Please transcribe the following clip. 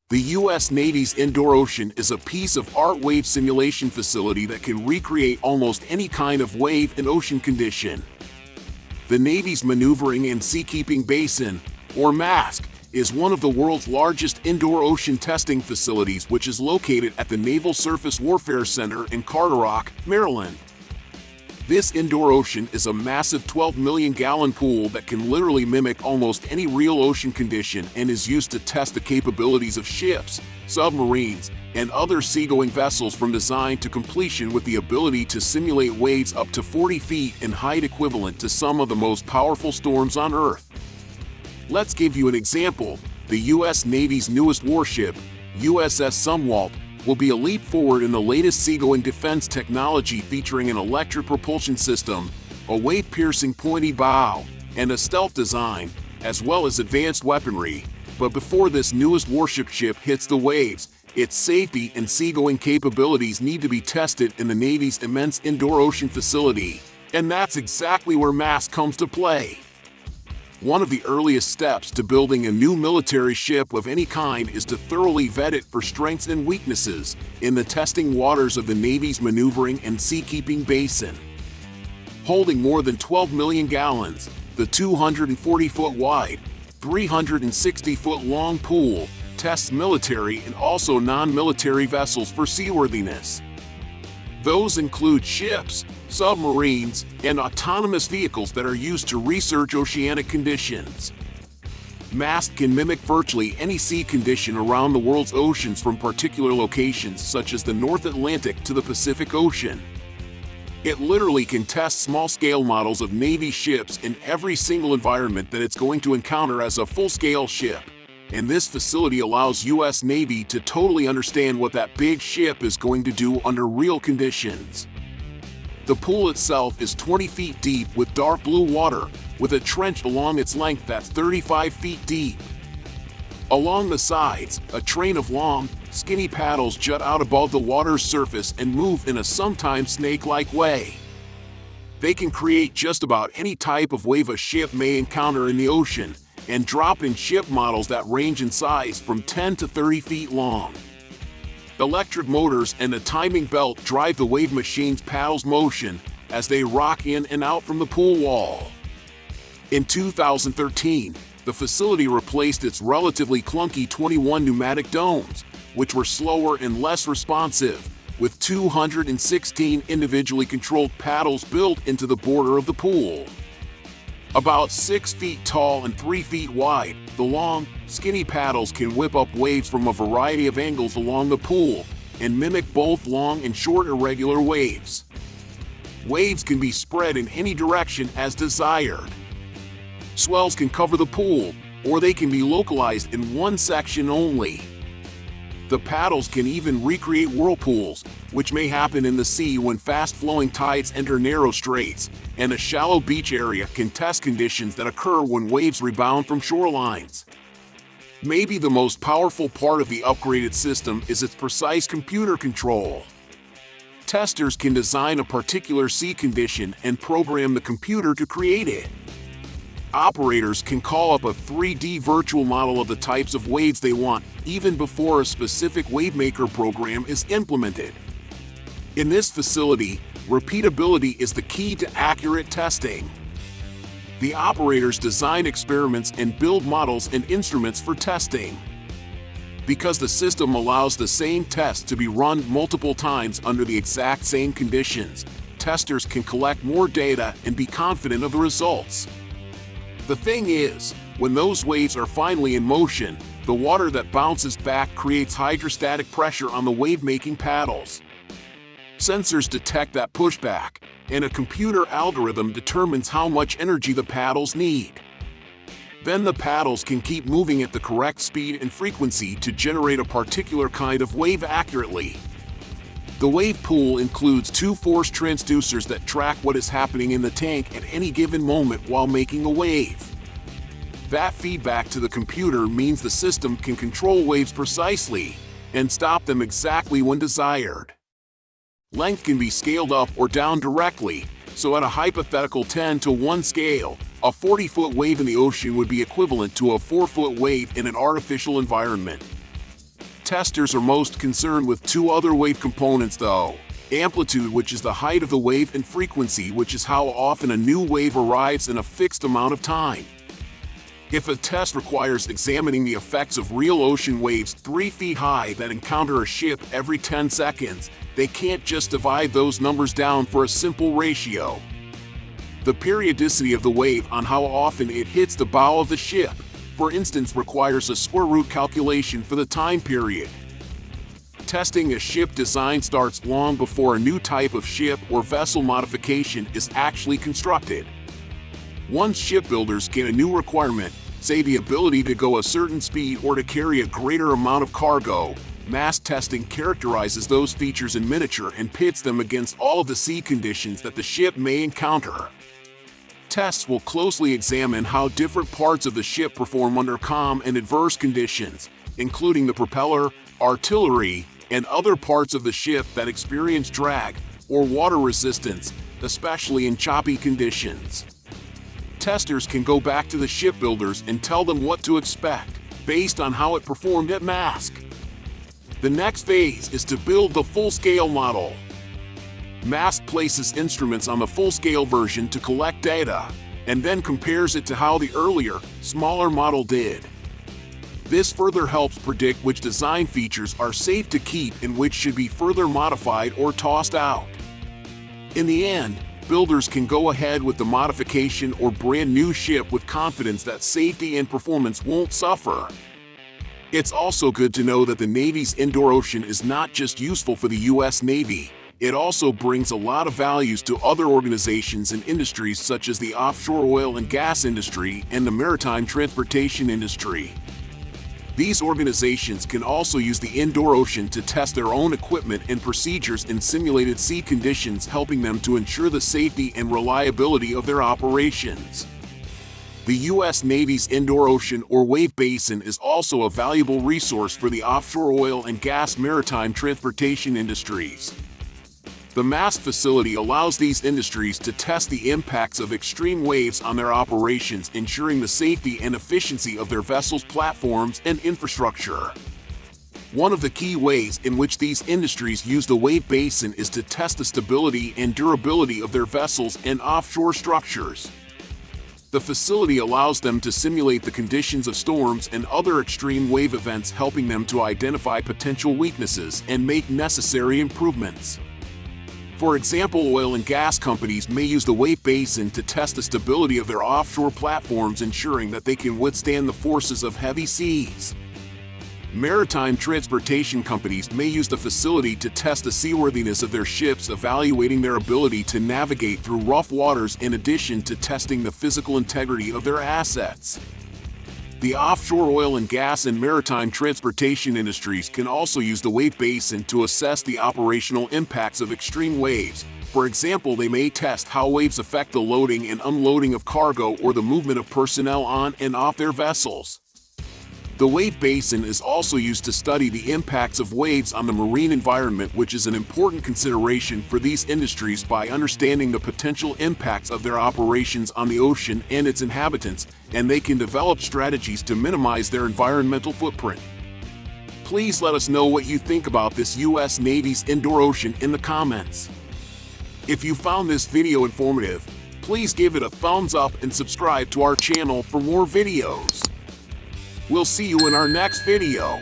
The U.S. Navy's Indoor Ocean is a piece of art wave simulation facility that can recreate almost any kind of wave and ocean condition. The Navy's Maneuvering and Seakeeping Basin, or MASC, is one of the world's largest indoor ocean testing facilities, which is located at the Naval Surface Warfare Center in Carderock, Maryland. This indoor ocean is a massive 12 million gallon pool that can literally mimic almost any real ocean condition and is used to test the capabilities of ships, submarines, and other seagoing vessels from design to completion, with the ability to simulate waves up to 40 feet in height, equivalent to some of the most powerful storms on Earth. Let's give you an example. The U.S. Navy's newest warship, USS Sumwalt, will be a leap forward in the latest seagoing defense technology, featuring an electric propulsion system, a wave-piercing pointy bow, and a stealth design, as well as advanced weaponry. But before this newest warship ship hits the waves, its safety and seagoing capabilities need to be tested in the Navy's immense indoor ocean facility, and that's exactly where MASC comes to play. One of the earliest steps to building a new military ship of any kind is to thoroughly vet it for strengths and weaknesses in the testing waters of the Navy's Maneuvering and Seakeeping Basin. Holding more than 12 million gallons, the 240-foot wide, 360-foot long pool tests military and also non-military vessels for seaworthiness. Those include ships, submarines, and autonomous vehicles that are used to research oceanic conditions. MASC can mimic virtually any sea condition around the world's oceans, from particular locations such as the North Atlantic to the Pacific Ocean. It literally can test small-scale models of Navy ships in every single environment that it's going to encounter as a full-scale ship. And this facility allows U.S. Navy to totally understand what that big ship is going to do under real conditions. The pool itself is 20 feet deep with dark blue water, with a trench along its length that's 35 feet deep. Along the sides, a train of long, skinny paddles jut out above the water's surface and move in a sometimes snake-like way. They can create just about any type of wave a ship may encounter in the ocean, and drop in ship models that range in size from 10 to 30 feet long. Electric motors and a timing belt drive the wave machine's paddles' motion as they rock in and out from the pool wall. In 2013, the facility replaced its relatively clunky 21 pneumatic domes, which were slower and less responsive, with 216 individually controlled paddles built into the border of the pool. About 6 feet tall and 3 feet wide, the long, skinny paddles can whip up waves from a variety of angles along the pool and mimic both long and short irregular waves. Waves can be spread in any direction as desired. Swells can cover the pool, or they can be localized in one section only. The paddles can even recreate whirlpools, which may happen in the sea when fast-flowing tides enter narrow straits, and a shallow beach area can test conditions that occur when waves rebound from shorelines. Maybe the most powerful part of the upgraded system is its precise computer control. Testers can design a particular sea condition and program the computer to create it. Operators can call up a 3D virtual model of the types of waves they want, even before a specific wavemaker program is implemented. In this facility, repeatability is the key to accurate testing. The operators design experiments and build models and instruments for testing. Because the system allows the same test to be run multiple times under the exact same conditions, testers can collect more data and be confident of the results. The thing is, when those waves are finally in motion, the water that bounces back creates hydrostatic pressure on the wave-making paddles. Sensors detect that pushback, and a computer algorithm determines how much energy the paddles need. Then the paddles can keep moving at the correct speed and frequency to generate a particular kind of wave accurately. The wave pool includes 2 force transducers that track what is happening in the tank at any given moment while making a wave. That feedback to the computer means the system can control waves precisely and stop them exactly when desired. Length can be scaled up or down directly, so at a hypothetical 10:1 scale, a 40-foot wave in the ocean would be equivalent to a 4-foot wave in an artificial environment. Testers are most concerned with two other wave components though. Amplitude, which is the height of the wave, and frequency, which is how often a new wave arrives in a fixed amount of time. If a test requires examining the effects of real ocean waves 3 feet high that encounter a ship every 10 seconds, they can't just divide those numbers down for a simple ratio. The periodicity of the wave on how often it hits the bow of the ship, for instance, requires a square root calculation for the time period. Testing a ship design starts long before a new type of ship or vessel modification is actually constructed. Once shipbuilders get a new requirement, say the ability to go a certain speed or to carry a greater amount of cargo, mass testing characterizes those features in miniature and pits them against all of the sea conditions that the ship may encounter. Tests will closely examine how different parts of the ship perform under calm and adverse conditions, including the propeller, artillery, and other parts of the ship that experience drag or water resistance, especially in choppy conditions. Testers can go back to the shipbuilders and tell them what to expect, based on how it performed at mast. The next phase is to build the full-scale model. Mast places instruments on the full-scale version to collect data, and then compares it to how the earlier, smaller model did. This further helps predict which design features are safe to keep and which should be further modified or tossed out. In the end, builders can go ahead with the modification or brand new ship with confidence that safety and performance won't suffer. It's also good to know that the Navy's indoor ocean is not just useful for the U.S. Navy, it also brings a lot of values to other organizations and industries such as the offshore oil and gas industry and the maritime transportation industry. These organizations can also use the indoor ocean to test their own equipment and procedures in simulated sea conditions, helping them to ensure the safety and reliability of their operations. The U.S. Navy's indoor ocean or wave basin is also a valuable resource for the offshore oil and gas maritime transportation industries. The mast facility allows these industries to test the impacts of extreme waves on their operations, ensuring the safety and efficiency of their vessels' platforms and infrastructure. One of the key ways in which these industries use the wave basin is to test the stability and durability of their vessels and offshore structures. The facility allows them to simulate the conditions of storms and other extreme wave events, helping them to identify potential weaknesses and make necessary improvements. For example, oil and gas companies may use the wave basin to test the stability of their offshore platforms, ensuring that they can withstand the forces of heavy seas. Maritime transportation companies may use the facility to test the seaworthiness of their ships, evaluating their ability to navigate through rough waters in addition to testing the physical integrity of their assets. The offshore oil and gas and maritime transportation industries can also use the wave basin to assess the operational impacts of extreme waves. For example, they may test how waves affect the loading and unloading of cargo or the movement of personnel on and off their vessels. The wave basin is also used to study the impacts of waves on the marine environment, which is an important consideration for these industries. By understanding the potential impacts of their operations on the ocean and its inhabitants, and they can develop strategies to minimize their environmental footprint. Please let us know what you think about this U.S. Navy's indoor ocean in the comments. If you found this video informative, please give it a thumbs up and subscribe to our channel for more videos. We'll see you in our next video.